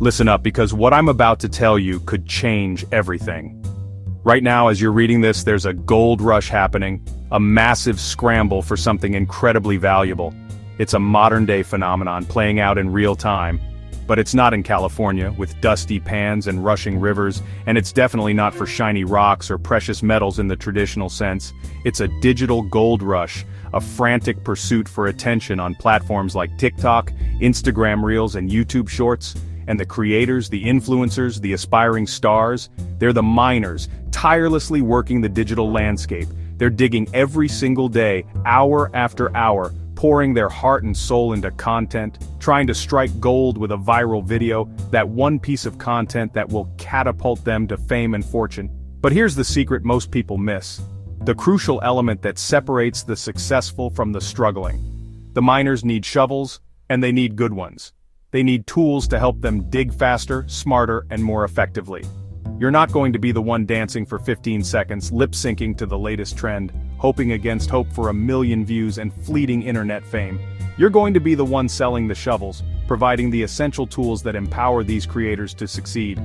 Listen up, because what I'm about to tell you could change everything. Right now, as you're reading this, there's a gold rush happening, a massive scramble for something incredibly valuable. It's a modern-day phenomenon playing out in real time. But it's not in California, with dusty pans and rushing rivers, and it's definitely not for shiny rocks or precious metals in the traditional sense. It's a digital gold rush, a frantic pursuit for attention on platforms like TikTok, Instagram Reels, and YouTube Shorts. And the creators, the influencers, the aspiring stars, they're the miners, tirelessly working the digital landscape. They're digging every single day, hour after hour, pouring their heart and soul into content, trying to strike gold with a viral video, that one piece of content that will catapult them to fame and fortune. But here's the secret most people miss. The crucial element that separates the successful from the struggling. The miners need shovels, and they need good ones. They need tools to help them dig faster, smarter, and more effectively. You're not going to be the one dancing for 15 seconds, lip-syncing to the latest trend, hoping against hope for 1 million views and fleeting internet fame. You're going to be the one selling the shovels, providing the essential tools that empower these creators to succeed.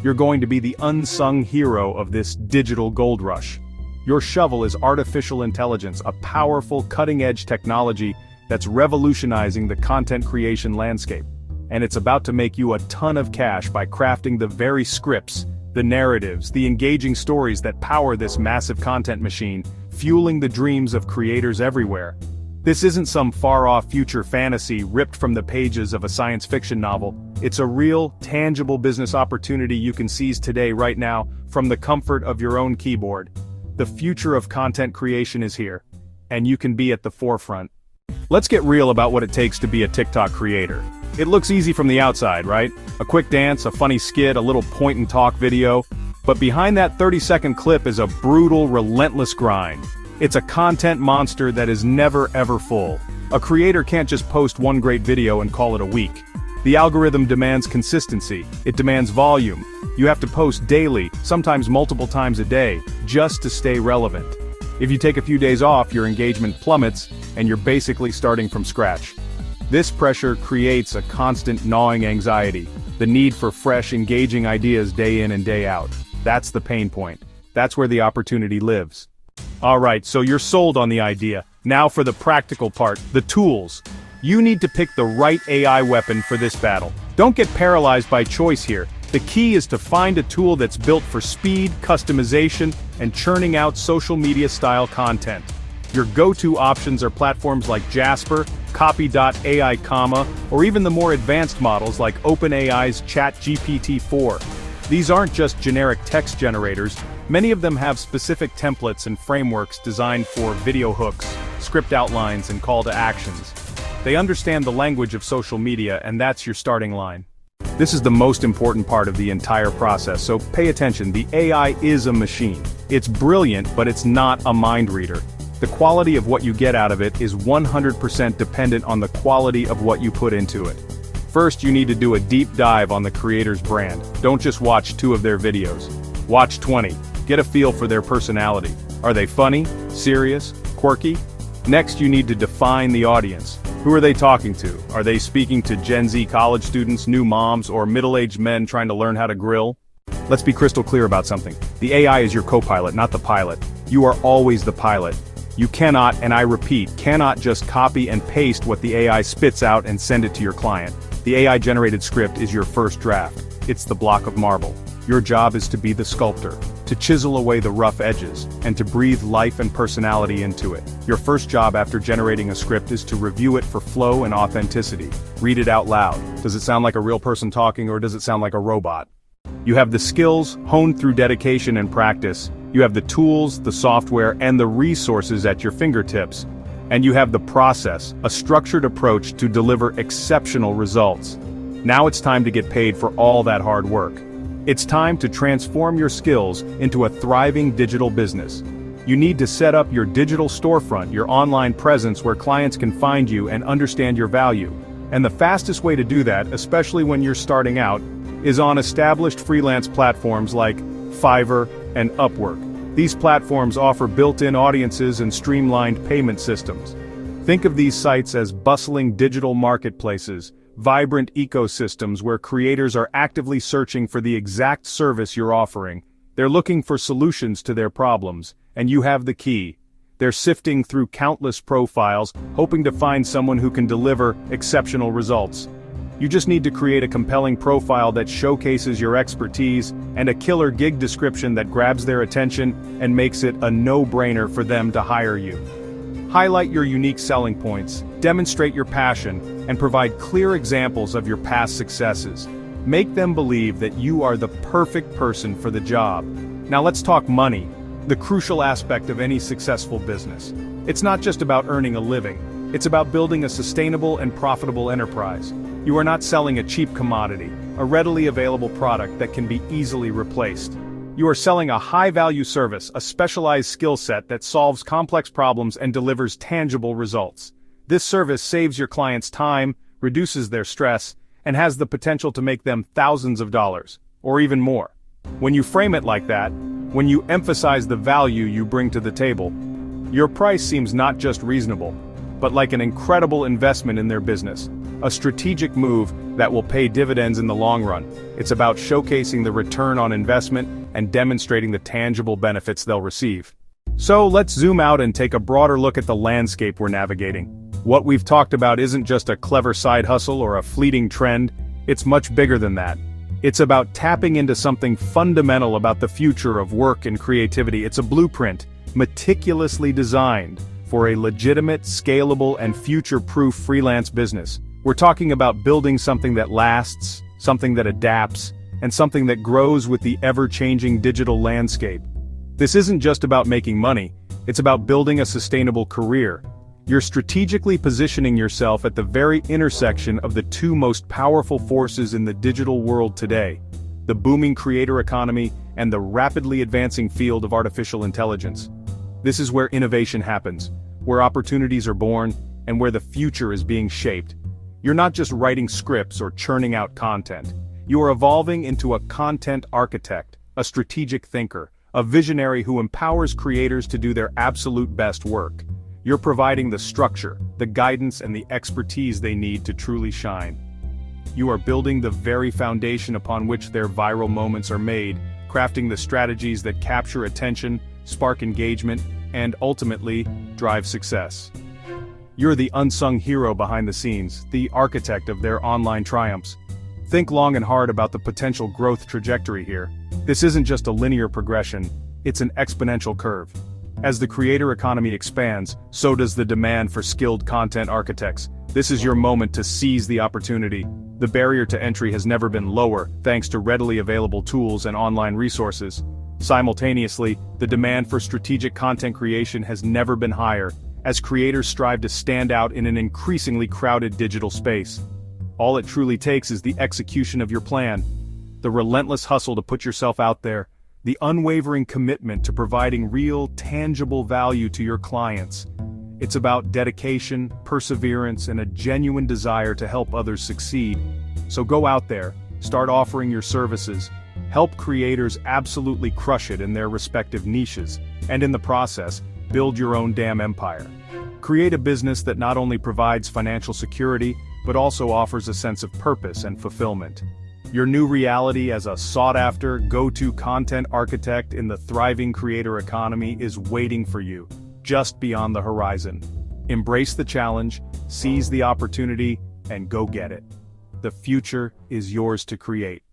You're going to be the unsung hero of this digital gold rush. Your shovel is artificial intelligence, a powerful, cutting-edge technology that's revolutionizing the content creation landscape. And it's about to make you a ton of cash by crafting the very scripts, the narratives, the engaging stories that power this massive content machine, fueling the dreams of creators everywhere. This isn't some far-off future fantasy ripped from the pages of a science fiction novel. It's a real, tangible business opportunity you can seize today, right now, from the comfort of your own keyboard. The future of content creation is here, and you can be at the forefront. Let's get real about what it takes to be a TikTok creator. It looks easy from the outside, right? A quick dance, a funny skit, a little point-and-talk video. But behind that 30-second clip is a brutal, relentless grind. It's a content monster that is never ever full. A creator can't just post one great video and call it a week. The algorithm demands consistency. It demands volume. You have to post daily, sometimes multiple times a day, just to stay relevant. If you take a few days off, your engagement plummets, and you're basically starting from scratch. This pressure creates a constant gnawing anxiety, the need for fresh, engaging ideas day in and day out. That's the pain point. That's where the opportunity lives. Alright, so you're sold on the idea. Now for the practical part, the tools. You need to pick the right AI weapon for this battle. Don't get paralyzed by choice here. The key is to find a tool that's built for speed, customization, and churning out social media-style content. Your go-to options are platforms like Jasper, Copy.ai, or even the more advanced models like OpenAI's ChatGPT-4. These aren't just generic text generators. Many of them have specific templates and frameworks designed for video hooks, script outlines, and call to actions. They understand the language of social media, and that's your starting line. This is the most important part of the entire process, so pay attention. The AI is a machine. It's brilliant, but it's not a mind reader. The quality of what you get out of it is 100% dependent on the quality of what you put into it. First, you need to do a deep dive on the creator's brand. Don't just watch 2 of their videos. Watch 20. Get a feel for their personality. Are they funny, serious, quirky? Next, you need to define the audience. Who are they talking to? Are they speaking to Gen Z college students, new moms, or middle-aged men trying to learn how to grill? Let's be crystal clear about something. The AI is your co-pilot, not the pilot. You are always the pilot. You cannot, and I repeat, cannot just copy and paste what the AI spits out and send it to your client. The AI-generated script is your first draft. It's the block of marble. Your job is to be the sculptor, to chisel away the rough edges, and to breathe life and personality into it. Your first job after generating a script is to review it for flow and authenticity. Read it out loud. Does it sound like a real person talking, or does it sound like a robot? You have the skills, honed through dedication and practice. You have the tools, the software, and the resources at your fingertips. And you have the process, a structured approach to deliver exceptional results. Now it's time to get paid for all that hard work. It's time to transform your skills into a thriving digital business. You need to set up your digital storefront, your online presence where clients can find you and understand your value. And the fastest way to do that, especially when you're starting out, is on established freelance platforms like Fiverr and Upwork. These platforms offer built-in audiences and streamlined payment systems. Think of these sites as bustling digital marketplaces, vibrant ecosystems where creators are actively searching for the exact service you're offering. They're looking for solutions to their problems, and you have the key. They're sifting through countless profiles, hoping to find someone who can deliver exceptional results. You just need to create a compelling profile that showcases your expertise and a killer gig description that grabs their attention and makes it a no-brainer for them to hire you. Highlight your unique selling points, demonstrate your passion, and provide clear examples of your past successes. Make them believe that you are the perfect person for the job. Now let's talk money, the crucial aspect of any successful business. It's not just about earning a living, it's about building a sustainable and profitable enterprise. You are not selling a cheap commodity, a readily available product that can be easily replaced. You are selling a high-value service, a specialized skill set that solves complex problems and delivers tangible results. This service saves your clients time, reduces their stress, and has the potential to make them thousands of dollars, or even more. When you frame it like that, when you emphasize the value you bring to the table, your price seems not just reasonable, but like an incredible investment in their business, a strategic move that will pay dividends in the long run. It's about showcasing the return on investment and demonstrating the tangible benefits they'll receive. So let's zoom out and take a broader look at the landscape we're navigating. What we've talked about isn't just a clever side hustle or a fleeting trend, it's much bigger than that. It's about tapping into something fundamental about the future of work and creativity. It's a blueprint, meticulously designed for a legitimate, scalable, and future-proof freelance business. We're talking about building something that lasts, something that adapts, and something that grows with the ever-changing digital landscape. This isn't just about making money, it's about building a sustainable career. You're strategically positioning yourself at the very intersection of the two most powerful forces in the digital world today: the booming creator economy and the rapidly advancing field of artificial intelligence. This is where innovation happens, where opportunities are born, and where the future is being shaped. You're not just writing scripts or churning out content. You are evolving into a content architect, a strategic thinker, a visionary who empowers creators to do their absolute best work. You're providing the structure, the guidance, and the expertise they need to truly shine. You are building the very foundation upon which their viral moments are made, crafting the strategies that capture attention, spark engagement, and ultimately, drive success. You're the unsung hero behind the scenes, the architect of their online triumphs. Think long and hard about the potential growth trajectory here. This isn't just a linear progression, it's an exponential curve. As the creator economy expands, so does the demand for skilled content architects. This is your moment to seize the opportunity. The barrier to entry has never been lower, thanks to readily available tools and online resources. Simultaneously, the demand for strategic content creation has never been higher, as creators strive to stand out in an increasingly crowded digital space. All it truly takes is the execution of your plan, the relentless hustle to put yourself out there, the unwavering commitment to providing real, tangible value to your clients. It's about dedication, perseverance, and a genuine desire to help others succeed. So go out there, start offering your services, help creators absolutely crush it in their respective niches, and in the process, build your own damn empire. Create a business that not only provides financial security, but also offers a sense of purpose and fulfillment. Your new reality as a sought-after, go-to content architect in the thriving creator economy is waiting for you, just beyond the horizon. Embrace the challenge, seize the opportunity, and go get it. The future is yours to create.